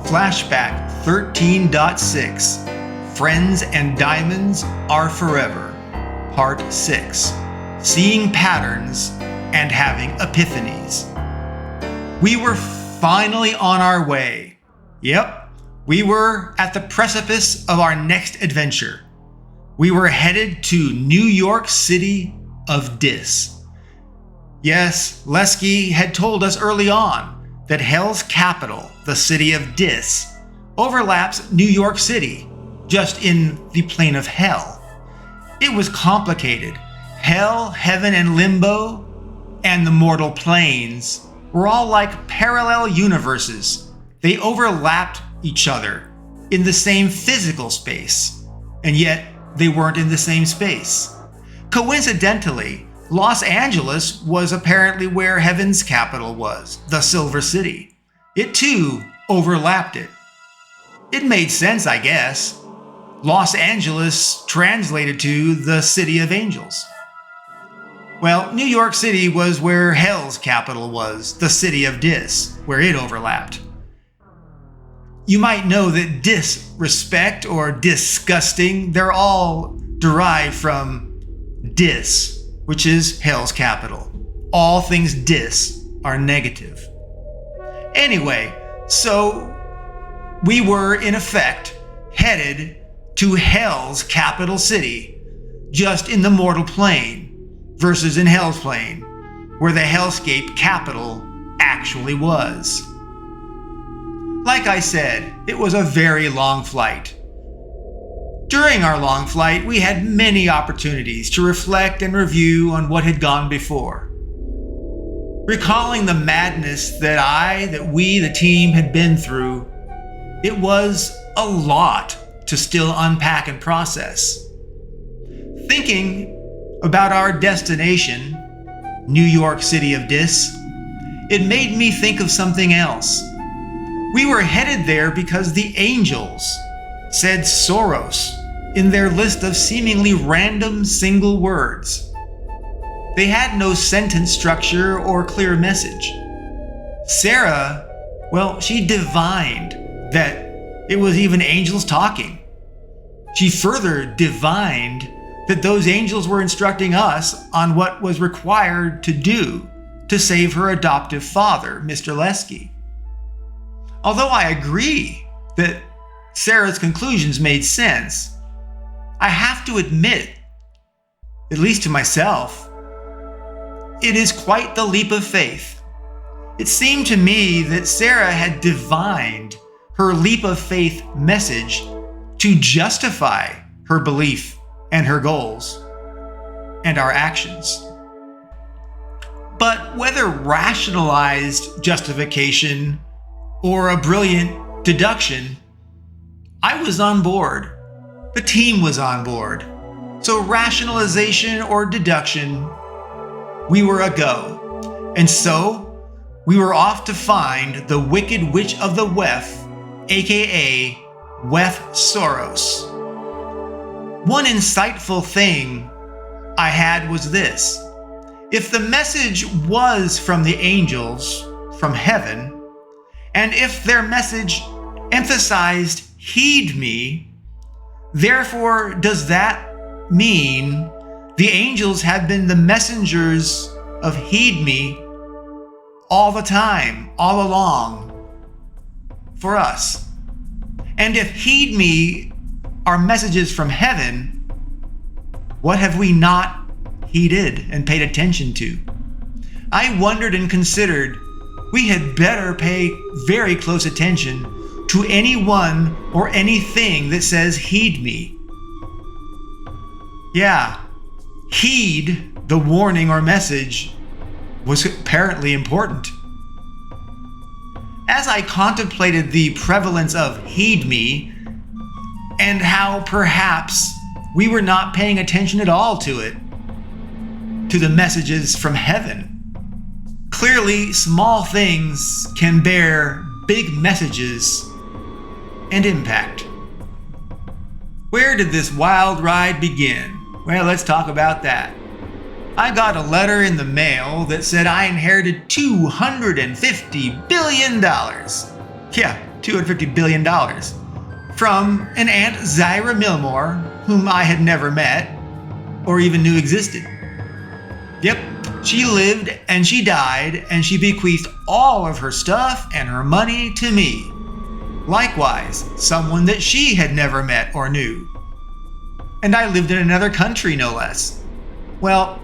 Flashback 13.6 Friends and Diamonds Are Forever, Part 6 Seeing Patterns and Having Epiphanies. We were finally on our way. Yep, we were at the precipice of our next adventure. We were headed to New York City of Dis. Yes, Lesky had told us early on that Hell's capital, the city of Dis, overlaps New York City, just in the plane of hell. It was complicated. Hell, heaven, and limbo, and the mortal planes were all like parallel universes. They overlapped each other in the same physical space, and yet they weren't in the same space. Coincidentally, Los Angeles was apparently where Heaven's capital was, the Silver City. It too overlapped it. It made sense, I guess. Los Angeles translated to the City of Angels. Well, New York City was where Hell's capital was, the City of Dis, where it overlapped. You might know that disrespect or disgusting, they're all derived from dis, which is Hell's capital. All things dis are negative. Anyway, so we were in effect headed to Hell's capital city, just in the mortal plane versus in Hell's plane, where the hellscape capital actually was. Like I said, it was a very long flight. During our long flight, we had many opportunities to reflect and review on what had gone before. Recalling the madness that we, the team, had been through, it was a lot to still unpack and process. Thinking about our destination, New York City of Dis, it made me think of something else. We were headed there because the angels said Soros in their list of seemingly random single words. They had no sentence structure or clear message. Sarah, well, she divined that it was even angels talking. She further divined that those angels were instructing us on what was required to do to save her adoptive father, Mr. Lesky. Although I agree that Sarah's conclusions made sense, I have to admit, at least to myself, it is quite the leap of faith. It seemed to me that Sarah had divined her leap of faith message to justify her belief and her goals and our actions. But whether rationalized justification or a brilliant deduction, I was on board. The team was on board. So rationalization or deduction, we were a go. And so we were off to find the Wicked Witch of the Weth, aka Weth Soros. One insightful thing I had was this. If the message was from the angels, from heaven, and if their message emphasized heed me, therefore does that mean the angels have been the messengers of heed me all the time, all along, for us? And if heed me are messages from heaven, what have we not heeded and paid attention to? I wondered and considered we had better pay very close attention to anyone or anything that says heed me. Yeah, heed the warning or message was apparently important. As I contemplated the prevalence of heed me and how perhaps we were not paying attention at all to it, to the messages from heaven, clearly small things can bear big messages and impact. Where did this wild ride begin? Well, let's talk about that. I got a letter in the mail that said I inherited $250 billion. Yeah, $250 billion, from an Aunt Zyra Milmore, whom I had never met or even knew existed. Yep, she lived and she died, and she bequeathed all of her stuff and her money to me. Likewise, someone that she had never met or knew. And I lived in another country, no less. Well,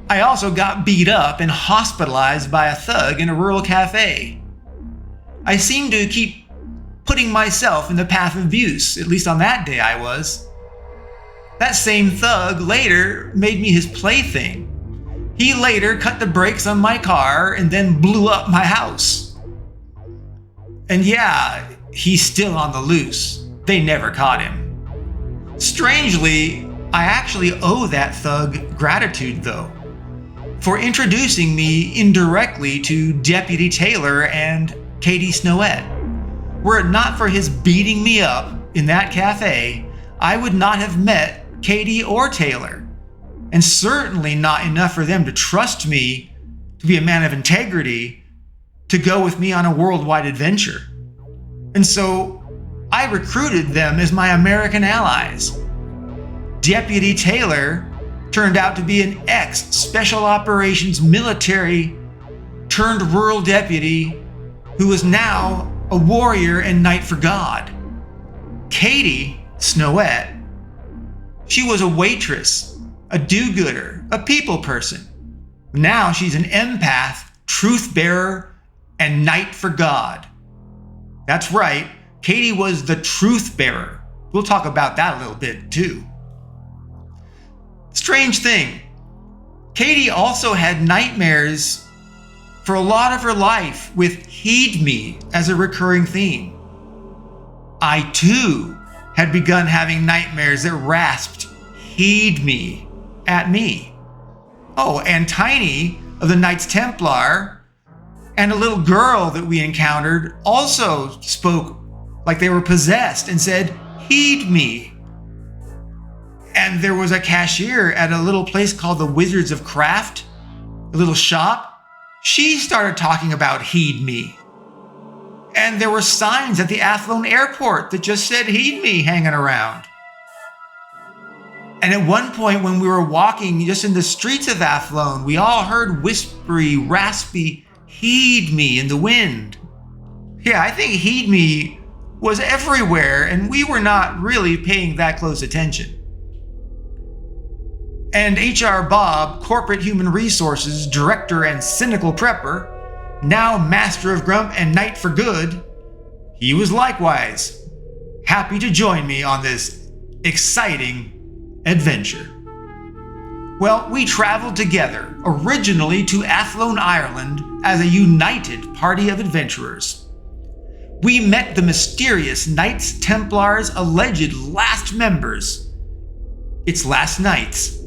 I also got beat up and hospitalized by a thug in a rural cafe. I seemed to keep putting myself in the path of abuse, at least on that day I was. That same thug later made me his plaything. He later cut the brakes on my car and then blew up my house. And yeah, he's still on the loose. They never caught him. Strangely, I actually owe that thug gratitude though, for introducing me indirectly to Deputy Taylor and Katie Snowette. Were it not for his beating me up in that cafe, I would not have met Katie or Taylor, and certainly not enough for them to trust me to be a man of integrity to go with me on a worldwide adventure. And so I recruited them as my American allies. Deputy Taylor turned out to be an ex-special operations military turned rural deputy who is now a warrior and knight for God. Katie Snowette, she was a waitress, a do-gooder, a people person. Now she's an empath, truth bearer, and knight for God. That's right, Katie was the truth bearer. We'll talk about that a little bit too. Strange thing, Katie also had nightmares for a lot of her life with heed me as a recurring theme. I too had begun having nightmares that rasped heed me at me. Oh, and Tiny of the Knights Templar and a little girl that we encountered also spoke like they were possessed and said, heed me. And there was a cashier at a little place called the Wizards of Craft, a little shop. She started talking about heed me. And there were signs at the Athlone airport that just said heed me hanging around. And at one point when we were walking just in the streets of Athlone, we all heard whispery, raspy, heed me in the wind. Yeah, I think heed me was everywhere and we were not really paying that close attention. And HR Bob, Corporate Human Resources Director and Cynical Prepper, now Master of Grump and Knight for Good, he was likewise happy to join me on this exciting adventure. Well, we traveled together, originally to Athlone, Ireland, as a united party of adventurers. We met the mysterious Knights Templar's alleged last members. It's last knights.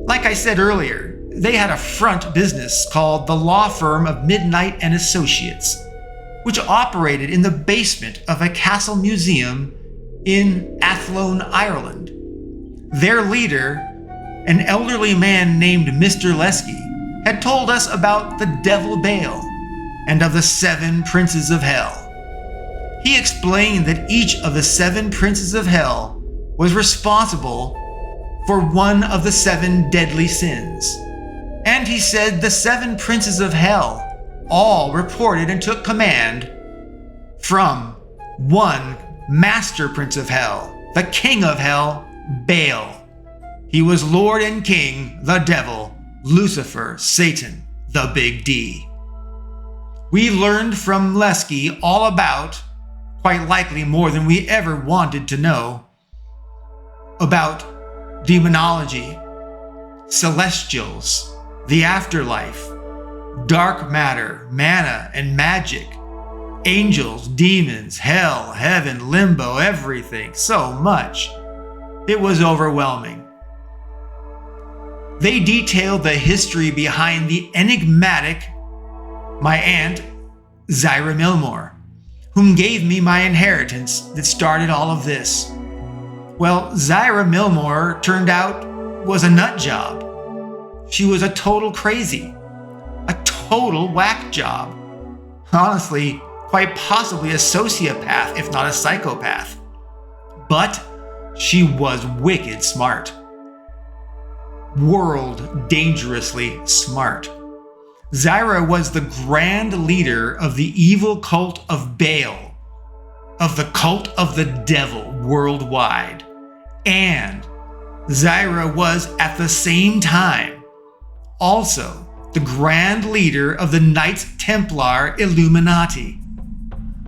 Like I said earlier, they had a front business called the Law Firm of Midnight and Associates, which operated in the basement of a castle museum in Athlone, Ireland. Their leader, an elderly man named Mr. Lesky, had told us about the Devil Baal and of the 7 Princes of Hell. He explained that each of the 7 Princes of Hell was responsible for one of the 7 deadly sins. And he said the 7 Princes of Hell all reported and took command from one Master Prince of Hell, the King of Hell, Baal. He was Lord and King, the Devil, Lucifer, Satan, the Big D. We learned from Lesky all about, quite likely more than we ever wanted to know, about demonology, celestials, the afterlife, dark matter, mana, and magic, angels, demons, hell, heaven, limbo, everything, so much. It was overwhelming. They detailed the history behind the enigmatic, my aunt, Zyra Milmore, whom gave me my inheritance that started all of this. Well, Zyra Milmore turned out was a nut job. She was a total crazy, a total whack job. Honestly, quite possibly a sociopath, if not a psychopath. But she was wicked smart. World dangerously smart. Zyra was the grand leader of the evil cult of Baal, of the cult of the devil worldwide. And Zyra was at the same time also the grand leader of the Knights Templar Illuminati.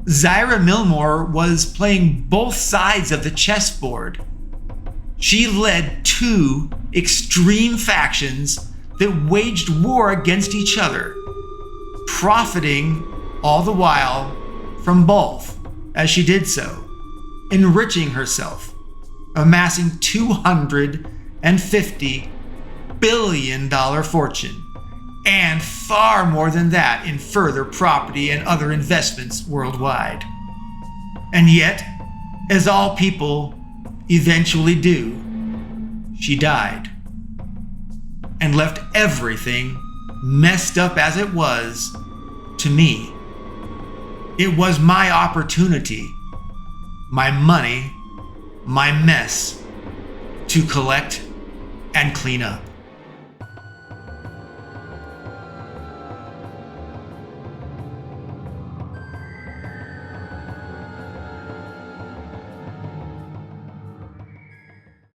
Zyra Milmore was playing both sides of the chessboard. She led two extreme factions that waged war against each other, profiting all the while from both as she did so, enriching herself, amassing $250 billion fortune, and far more than that in further property and other investments worldwide. And yet, as all people eventually do, she died and left everything, messed up as it was, to me. It was my opportunity, my money, my mess to collect and clean up.